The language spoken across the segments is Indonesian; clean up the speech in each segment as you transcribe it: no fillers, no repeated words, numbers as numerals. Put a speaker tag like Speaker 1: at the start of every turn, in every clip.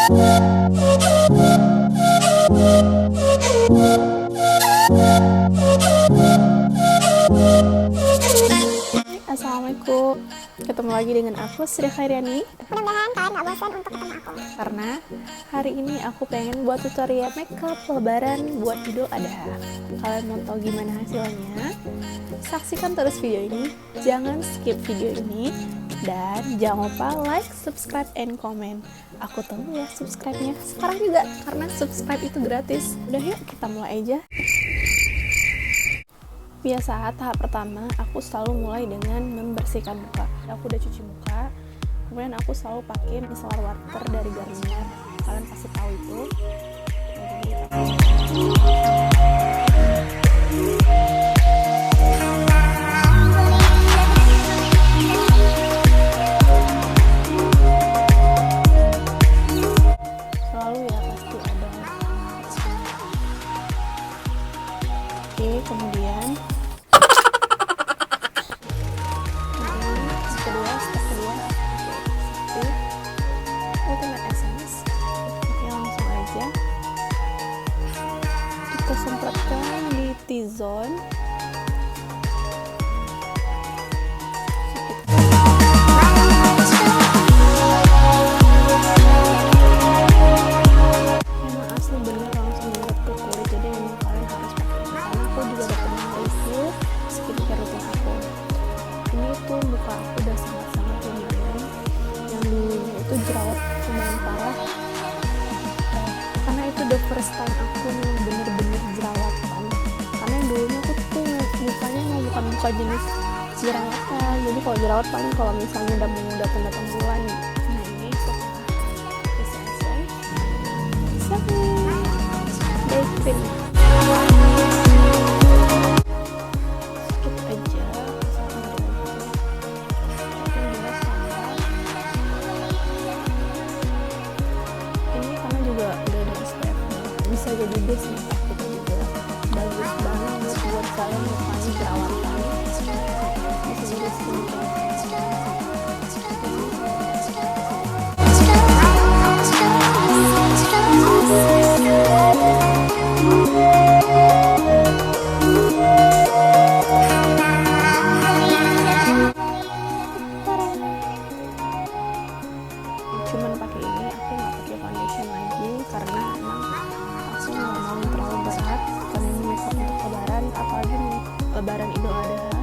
Speaker 1: Assalamualaikum, ketemu lagi dengan aku Sri Khairyani.
Speaker 2: Mudah-mudahan kalian gak bosan untuk ketemu aku.
Speaker 1: Karena hari ini aku pengen buat tutorial makeup lebaran buat Idul Adha. Kalian mau tahu gimana hasilnya? Saksikan terus video ini, jangan skip video ini, dan jangan lupa like, subscribe, and comment. Aku tunggu ya subscribe-nya sekarang juga, karena subscribe itu gratis. Udah yuk kita mulai aja. Biasa, tahap pertama aku selalu mulai dengan membersihkan muka. Aku udah cuci muka, kemudian aku selalu pakai Micellar water dari Garnier. Kalian pasti tahu itu. Selalu ya pasti ada. Oke, kemudian step kedua ultimate essence. Oke, langsung aja kita semprotkan di T-zone. Memang asli bener langsung nyerap ke kulit, jadi memang kalian harus pakai ini. Karena aku juga udah pernah review skincare rutin aku. Ini tuh muka aku udah sangat-sangat lumayan. Yang dulunya itu jerawat lumayan parah, karena itu the first time aku yang bener-bener jerawatan. Karena yang dulunya aku tuh mukanya bukan muka jenis jerawatan. Jadi kalau jerawat paling kalau misalnya udah mau datang bulan. Nah ini setelah essence Safi day cream. Bisa jadi base makeup kita juga bagus banget buat kalian mukanya jerawatan. Bisa jadi skincare. Cuman pakai ini, aku nggak pakai foundation lagi karena emang aku nggak mau terlalu berat karena ini makeup untuk lebaran, apalagi lebaran Idul Adha.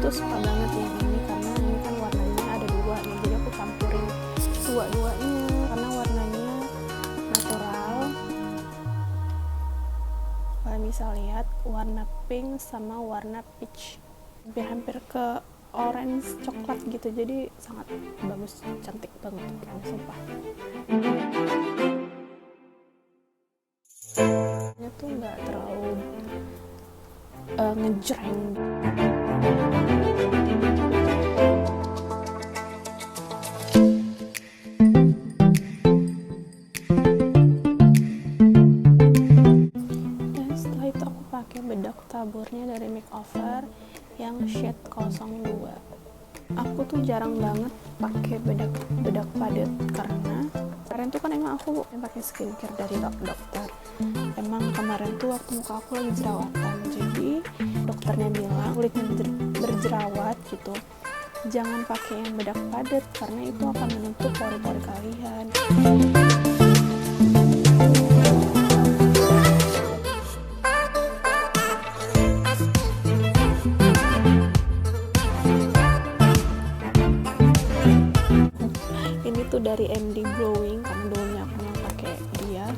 Speaker 1: Suka banget yang ini karena ini kan warnanya ada dua nih, jadi aku campurin dua-duanya karena warnanya natural. Kalian bisa lihat warna pink sama warna peach, hampir ke orange coklat gitu, jadi sangat bagus, cantik banget sumpah. Ini tuh nggak terlalu ngejreng. Dan setelah itu aku pakai bedak taburnya dari makeover yang shade 02. Aku tuh jarang banget pakai bedak padat karena kemarin tuh kan emang aku pakai skincare dari dokter. Emang kemarin tuh waktu muka aku lagi jerawatan, jadi dokternya bilang kulitnya berjerawat gitu, jangan pakai yang bedak padat karena itu akan menutup pori-pori kalian. Ini tuh dari MD Glowing karena dulunya aku mau pakai dia.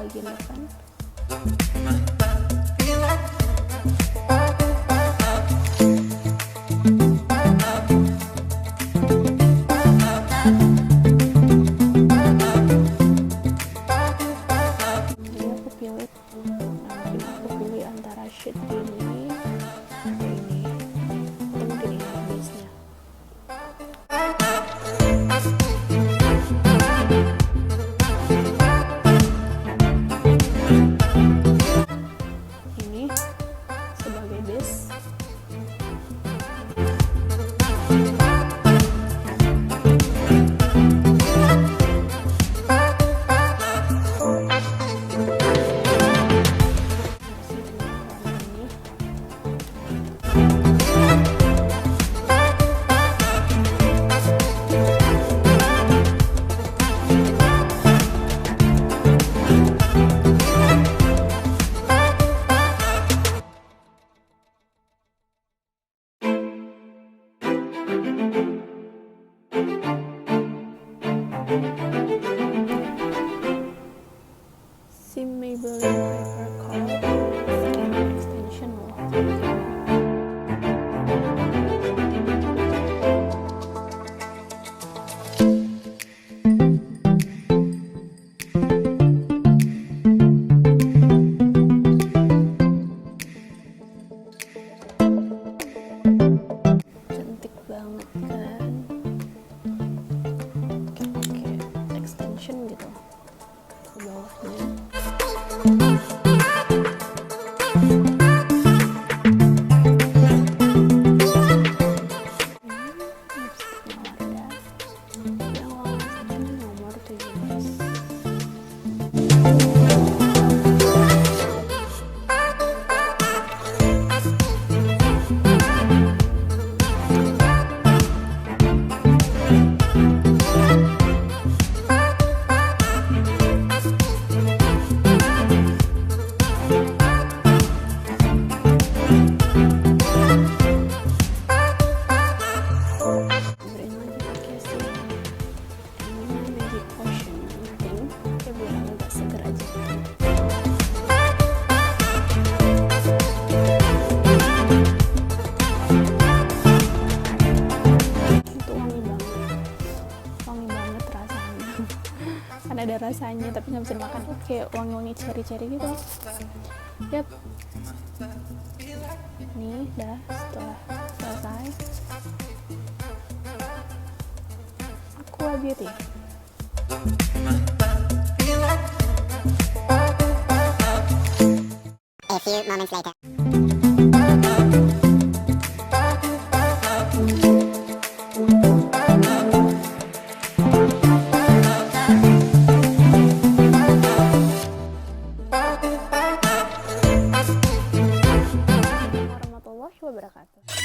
Speaker 1: bagian depan. Jadi aku pilih antara shade ini atau ini, atau mungkin ini base-nya. Ini sebagai base. Si Maybelline Paper Color Skin Extension loh. Cantik banget kan? Pakai extension gitu ke bawahnya. Kan ada rasanya tapi nggak bisa dimakan, kayak wangi-wangi ceri-ceri gitu. Yap, nih dah setelah selesai. Aqua Beauty.
Speaker 2: A few moments later.
Speaker 1: Warahmatullahi wabarakatuh.